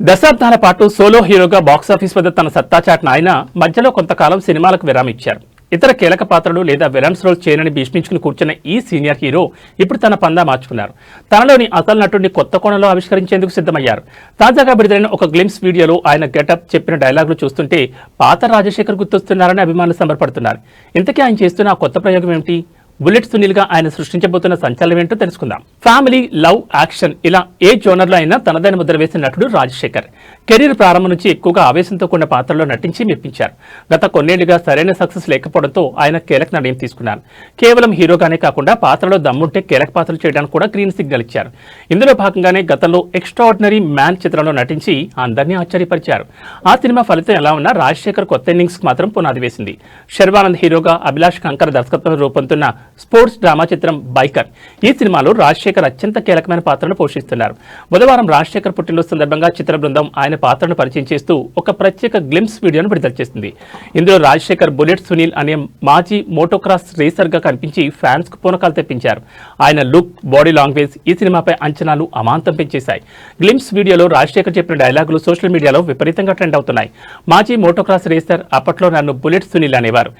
దశాబ్దాల పాటు సోలో హీరోగా బాక్సాఫీస్ వద్ద తన సత్తా చాటిన ఆయన మధ్యలో కొంతకాలం సినిమాలకు విరామం ఇచ్చారు. ఇతర కీలక పాత్రలు లేదా విలన్స్ రోల్ చేయనని భీష్మించుకుని కూర్చున్న ఈ సీనియర్ హీరో ఇప్పుడు తన పందా మార్చుకున్నారు. తనలోని అసలు నటుడిని కొత్త కోణంలో ఆవిష్కరించేందుకు సిద్ధమయ్యారు. తాజాగా విడుదలైన ఒక గ్లిమ్స్ వీడియోలో ఆయన గెటప్, చెప్పిన డైలాగులు చూస్తుంటే పాత రాజశేఖర్ గుర్తొస్తున్నారని అభిమానులు సంబరపడుతున్నారు. ఇంతకీ ఆయన చేస్తున్న ఆ కొత్త ప్రయోగం ఏమిటి? బుల్లెట్ సునీల్ గా ఆయన సృష్టించబోతున్న సంచలనం ఏంటో తెలుసుకుందాం. ఫ్యామిలీ, లవ్, యాక్షన్ ఇలా ఏ జోనర్లో అయినా తనదైన ముద్ర వేసిన నటుడు రాజశేఖర్. కెరీర్ ప్రారంభం నుంచి ఎక్కువగా ఆవేశంతో కూడిన పాత్రలో నటించి మెప్పించారు. గత కొన్నేళ్లుగా సరైన సక్సెస్ లేకపోవడంతో ఆయన కీలక నిర్ణయం తీసుకున్నారు. కేవలం హీరోగానే కాకుండా పాత్రలో దమ్ముంటే కీలక పాత్రలు చేయడానికి కూడా గ్రీన్ సిగ్నల్ ఇచ్చారు. ఇందులో భాగంగానే గతంలో ఎక్స్ట్రాఆర్డినరీ మ్యాన్ చిత్రంలో నటించి అందరినీ ఆశ్చర్యపరిచారు. ఆ సినిమా ఫలితం ఎలా ఉన్నా రాజశేఖర్ కొత్త ఇన్నింగ్స్ మాత్రం పునాది వేసింది. శర్వానంద్ హీరోగా అభిలాష్ కంకర్ దర్శకత్వంలో రూపొందుతున్న స్పోర్ట్స్ డ్రామా చిత్రం బైకర్. ఈ సినిమాలో రాజశేఖర్ అత్యంత కీలకమైన పాత్రను పోషిస్తున్నారు. బుధవారం రాజశేఖర్ పుట్టినరోజు సందర్భంగా చిత్ర బృందం ఆయన పాత్రను పరిచయం చేస్తూ ఒక ప్రత్యేక గ్లిమ్స్ వీడియోను విడుదల చేసింది. ఇందులో రాజశేఖర్ బుల్లెట్ సునీల్ అనే మాజీ మోటోక్రాస్ రేసర్ గా కనిపించి ఫ్యాన్స్ కు పూనకాలు తెప్పించారు. ఆయన లుక్, బాడీ లాంగ్వేజ్ ఈ సినిమాపై అంచనాలు అమాంతం పెంచేశాయి. గ్లిమ్స్ వీడియోలో రాజశేఖర్ చెప్పిన డైలాగులు సోషల్ మీడియాలో విపరీతంగా ట్రెండ్ అవుతున్నాయి. మాజీ మోటోక్రాస్ రేసర్, అప్పట్లో నన్ను బుల్లెట్ సునీల్ అనేవారు.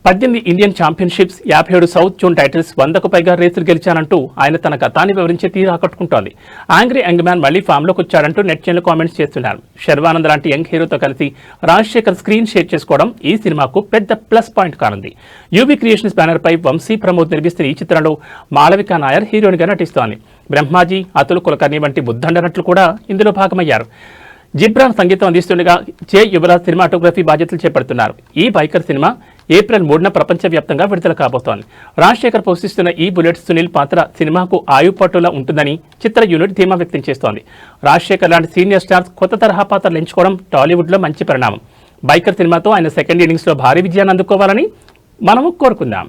18 Indian championships, 57 south zone titles, 100కు పైగా రేసులు గెలిచానంటూ ఆయన తన గతాన్ని వివరించే తీరు ఆకట్టుకుంటోంది. యాంగ్రీ యంగ్ మ్యాన్ మళ్లీ ఫామ్లోకి వచ్చాడంటూ నెటిజన్లు కామెంట్స్ చేస్తున్నారు. శర్వానంద్ లాంటి యంగ్ హీరోతో కలిసి రాజశేఖర్ స్క్రీన్ షేర్ చేసుకోవడం ఈ సినిమాకు పెద్ద ప్లస్ పాయింట్ కానుంది. యూబీ క్రియేషన్స్ బ్యానర్ పై వంశీ ప్రమోద్ నిర్మిస్తున్న ఈ చిత్రంలో మాళవికా నాయర్ హీరోయిన్గా నటిస్తోంది. బ్రహ్మాజీ, అతుల్ కులకర్ణి వంటి బుద్ధండ నటులు కూడా ఇందులో భాగమయ్యారు. జిబ్రాన్ సంగీతం అందిస్తుండగా జే యువరాజ్ సినిమాటోగ్రఫీ బాధ్యతలు చేపడుతున్నారు. ఈ బైకర్ సినిమా ఏప్రిల్ 3న ప్రపంచవ్యాప్తంగా విడుదల కాబోతోంది. రాజశేఖర్ పోషిస్తున్న ఈ బుల్లెట్ సునీల్ పాత్ర సినిమాకు ఆయుపట్టులా ఉంటుందని చిత్ర యూనిట్ ధీమా వ్యక్తం చేస్తోంది. రాజశేఖర్ లాంటి సీనియర్ స్టార్స్ కొత్త తరహా పాత్రలు ఎంచుకోవడం టాలీవుడ్లో మంచి పరిణామం. బైకర్ సినిమాతో ఆయన సెకండ్ ఇన్నింగ్స్లో భారీ విజయాన్ని అందుకోవాలని మనము కోరుకుందాం.